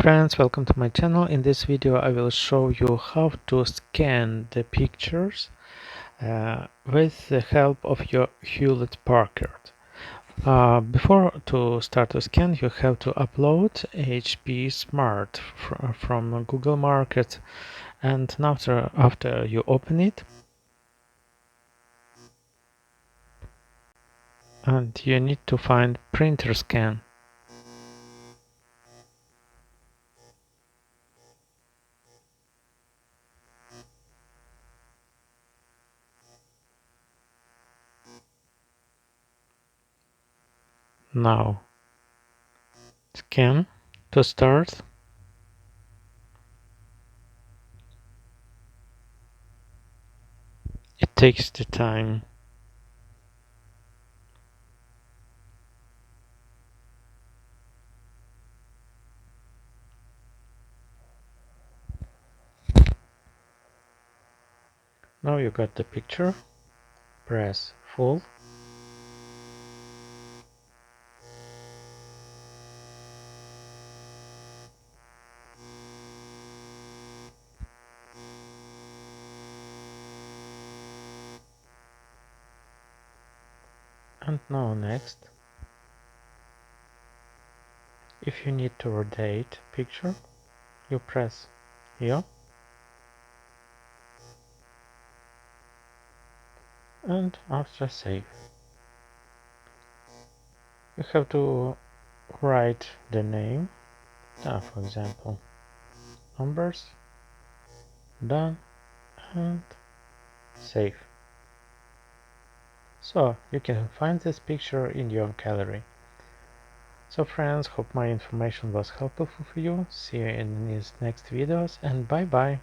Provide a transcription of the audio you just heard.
friends, welcome to my channel. In this video I will show you how to scan the pictures with the help of your Hewlett Packard. Before to start to scan, you have to upload HP Smart from Google Market, and after you open it, and you need to find printer scan. Now scan to start. It takes the time. Now you got the picture. Press full. And now next, if you need to rotate picture, you press here and after save. You have to write the name, for example, numbers, done, and save. So you can find this picture in your gallery. So friends, hope my information was helpful for you. See you in these next videos, and bye bye.